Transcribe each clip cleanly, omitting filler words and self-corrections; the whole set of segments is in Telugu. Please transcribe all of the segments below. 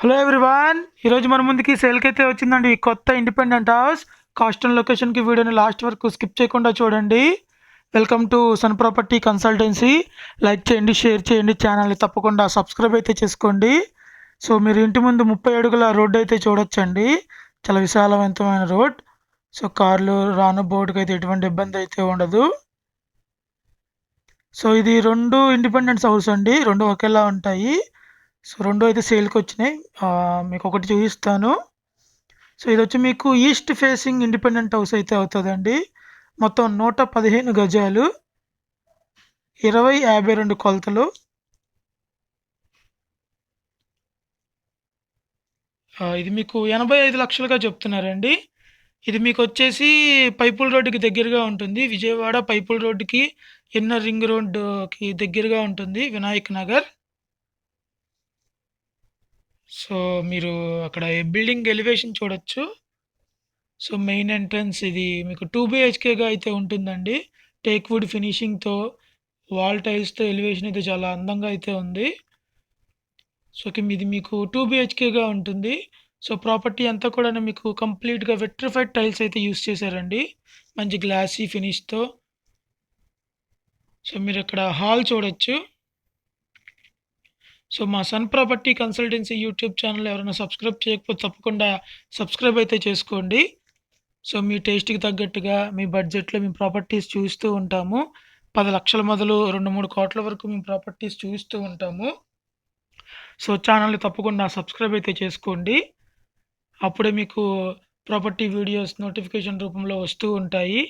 హలో ఎవ్రీవన్, ఈరోజు మన ముందుకి సేల్కి అయితే వచ్చిందండి ఈ కొత్త ఇండిపెండెంట్ హౌస్. కాస్ట్ అండ్ లొకేషన్కి వీడియోని లాస్ట్ వరకు స్కిప్ చేయకుండా చూడండి. Welcome to sun property consultancy. Like చేయండి, షేర్ చేయండి, ఛానల్ని తప్పకుండా సబ్స్క్రైబ్ అయితే చేసుకోండి. సో మీరు ఇంటి ముందు 30 అడుగుల రోడ్డు అయితే చూడొచ్చండి. చాలా విశాలవంతమైన రోడ్. సో కార్లు రాను బోర్డుకి అయితే ఎటువంటి ఇబ్బంది అయితే ఉండదు. సో ఇది 2 ఇండిపెండెన్స్ హౌస్ అండి, 2 ఒకేలా ఉంటాయి. సో 2 అయితే సేల్కి వచ్చినాయి. మీకు ఒకటి చూపిస్తాను. సో ఇది వచ్చి మీకు ఈస్ట్ ఫేసింగ్ ఇండిపెండెంట్ హౌస్ అయితే అవుతుందండి. మొత్తం 115 గజాలు, 2052 కొలతలు. ఇది మీకు 85 లక్షలుగా చెప్తున్నారండి. ఇది మీకు వచ్చేసి పైపుల్ రోడ్డుకి దగ్గరగా ఉంటుంది. విజయవాడ పైపుల్ రోడ్డుకి, ఇన్నర్ రింగ్ రోడ్డుకి దగ్గరగా ఉంటుంది, వినాయక్ నగర్. సో మీరు అక్కడ బిల్డింగ్ ఎలివేషన్ చూడొచ్చు. సో మెయిన్ ఎంట్రన్స్ ఇది మీకు 2 బిహెచ్కేగా అయితే ఉంటుందండి. టేక్ వుడ్ ఫినిషింగ్తో, వాల్ టైల్స్తో ఎలివేషన్ అయితే చాలా అందంగా అయితే ఉంది. సో ఇది మీకు 2 బిహెచ్కేగా ఉంటుంది. సో ప్రాపర్టీ అంతా కూడా మీకు కంప్లీట్గా వెట్రిఫైడ్ టైల్స్ అయితే యూస్ చేశారండి, మంచి గ్లాసీ ఫినిష్తో. సో మీరు ఇక్కడ హాల్ చూడొచ్చు. సో మా sun property consultancy YouTube channel ఎవరైనా సబ్స్క్రైబ్ చేయకపోతే తప్పకుండా సబ్స్క్రైబ్ అయితే చేసుకోండి. సో మీ టేస్ట్‌కి తగ్గట్టుగా మీ బడ్జెట్‌లో మేము ప్రాపర్టీస్ చూస్తూ ఉంటాము. 10 లక్షల మొదలు 2, 3 కోట్ల వరకు మేము ప్రాపర్టీస్ చూస్తూ ఉంటాము. సో ఛానల్‌ని తప్పకుండా సబ్స్క్రైబ్ అయితే చేసుకోండి. అప్పుడే మీకు ప్రాపర్టీ వీడియోస్ నోటిఫికేషన్ రూపంలో వస్తూ ఉంటాయి.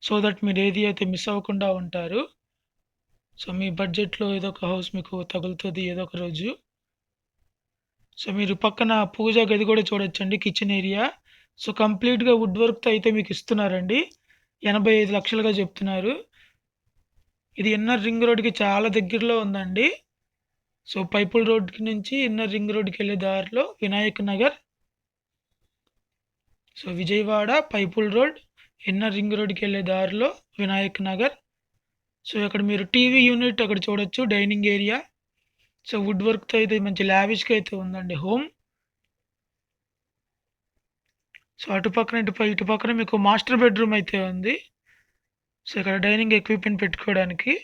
సో దట్ మీరు ఏది అయితే మిస్ అవ్వకుండా ఉంటారు. సో మీ బడ్జెట్‌లో ఏదో ఒక హౌస్ మీకు తగులుతుంది ఏదో ఒక రోజు. సో మీరు పక్కన పూజా గది కూడా చూడొచ్చండి, కిచెన్ ఏరియా. సో కంప్లీట్‌గా వుడ్ వర్క్‌తో అయితే మీకు ఇస్తున్నారండి. 85 లక్షలుగా చెప్తున్నారు. ఇది ఇన్నర్ రింగ్ రోడ్‌కి చాలా దగ్గరలో ఉందండి. సో పైపుల్ రోడ్‌కి నుంచి ఇన్నర్ రింగ్ రోడ్‌కి వెళ్ళే దారిలో Vinayak Nagar. So Vijayawada Pypula road, inner ring రోడ్‌కి వెళ్ళే దారిలో వినాయక్ నగర్. సో అక్కడ మీరు టీవీ యూనిట్ అక్కడ చూడొచ్చు, డైనింగ్ ఏరియా. సో వుడ్ వర్క్‌తో అయితే మంచి లావిష్‌గా అయితే ఉందండి హోమ్. సో అటు పక్కన ఇటు పక్కన మీకు మాస్టర్ బెడ్రూమ్ అయితే ఉంది. సో ఇక్కడ డైనింగ్ ఎక్విప్మెంట్ పెట్టుకోవడానికి.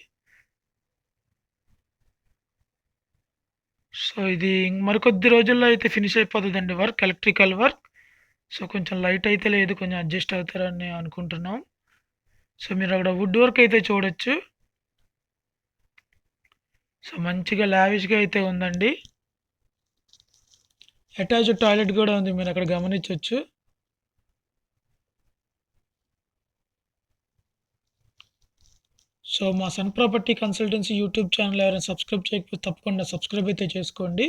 సో ఇది మరికొద్ది రోజుల్లో అయితే ఫినిష్ అయిపోతుందండి వర్క్, ఎలక్ట్రికల్ వర్క్. సో కొంచెం లైట్ అయితే లేదు, కొంచెం అడ్జస్ట్ అవుతారని అనుకుంటున్నాం. సో మీరు అక్కడ వుడ్ వర్క్ అయితే చూడొచ్చు. సో మంచిగా లావిష్గా అయితే ఉందండి. అటాచ్డ్ టాయిలెట్ కూడా ఉంది, మీరు అక్కడ గమనించవచ్చు. సో మా sun property consultancy YouTube channel ఎవరైనా సబ్స్క్రైబ్ చేయకపోతే తప్పకుండా సబ్స్క్రైబ్ అయితే చేసుకోండి.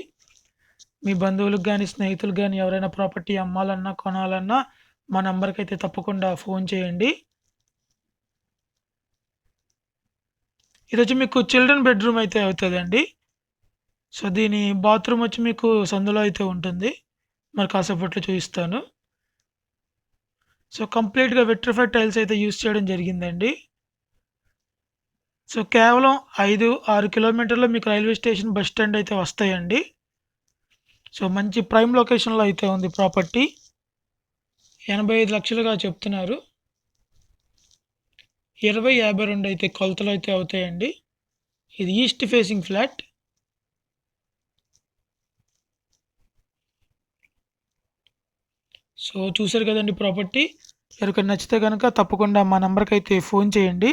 మీ బంధువులకు కానీ స్నేహితులకు కానీ ఎవరైనా ప్రాపర్టీ అమ్మాలన్నా కొనాలన్నా మా నెంబర్కి అయితే తప్పకుండా ఫోన్ చేయండి. ఇది వచ్చి మీకు చిల్డ్రన్ బెడ్రూమ్ అయితే అవుతుందండి. సో దీని బాత్రూమ్ వచ్చి మీకు సందులో అయితే ఉంటుంది, మరి కాసేపట్లో చూపిస్తాను. సో కంప్లీట్గా విట్రిఫైడ్ టైల్స్ అయితే యూస్ చేయడం జరిగిందండి. సో కేవలం 5-6 కిలోమీటర్లో మీకు రైల్వే స్టేషన్, బస్ స్టాండ్ అయితే వస్తాయండి. సో మంచి ప్రైమ్ లొకేషన్లో అయితే ఉంది ప్రాపర్టీ. 85 లక్షలుగా చెప్తున్నారు. 2052 అయితే కొలతలు అయితే అవుతాయండి. ఇది ఈస్ట్ ఫేసింగ్ ఫ్లాట్. సో చూసారు కదండి ప్రాపర్టీ. ఎవరికైనా నచ్చితే కనుక తప్పకుండా మా నెంబర్కి అయితే ఫోన్ చేయండి.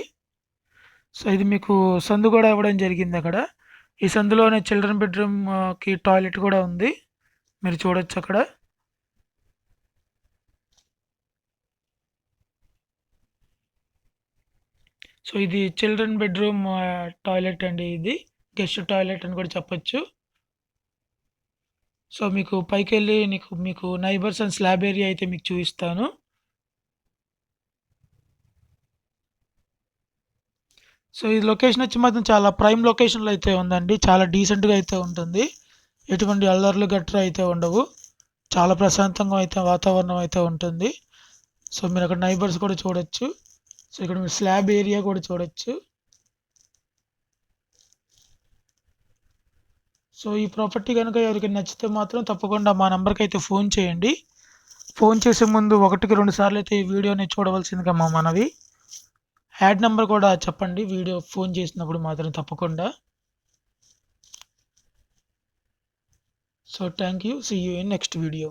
సో ఇది మీకు సందు కూడా ఇవ్వడం జరిగింది అక్కడ. ఈ సందులోనే చిల్డ్రన్ బెడ్రూమ్కి టాయిలెట్ కూడా ఉంది, మీరు చూడొచ్చు అక్కడ. సో ఇది చిల్డ్రన్ బెడ్రూమ్ టాయిలెట్ అండి, ఇది గెస్ట్ టాయిలెట్ అని కూడా చెప్పొచ్చు. సో మీకు పైకి వెళ్ళి మీకు నైబర్స్ అండ్ స్లాబ్ ఏరియా అయితే మీకు చూపిస్తాను. సో ఈ లొకేషన్ వచ్చి మాత్రం చాలా ప్రైమ్ లొకేషన్లో అయితే ఉందండి, చాలా డీసెంట్గా అయితే ఉంటుంది. ఎటువంటి అల్లర్లు గట్రా అయితే ఉండవు, చాలా ప్రశాంతంగా అయితే వాతావరణం అయితే ఉంటుంది. సో మీరు అక్కడ నైబర్స్ కూడా చూడొచ్చు. సో ఇక్కడ మీరు స్లాబ్ ఏరియా కూడా చూడొచ్చు. సో ఈ ప్రాపర్టీ గనుక ఎవరికైనా నచ్చితే మాత్రం తప్పకుండా మా నంబర్‌కైతే ఫోన్ చేయండి. ఫోన్ చేసే ముందు 1కి 2 సార్లయితే ఈ వీడియోని చూడవలసిందిగా మా మనవి. యాడ్ నంబర్ కూడా చెప్పండి వీడియో ఫోన్ చేసినప్పుడు మాత్రం తప్పకుండా. So thank you. See you in next video.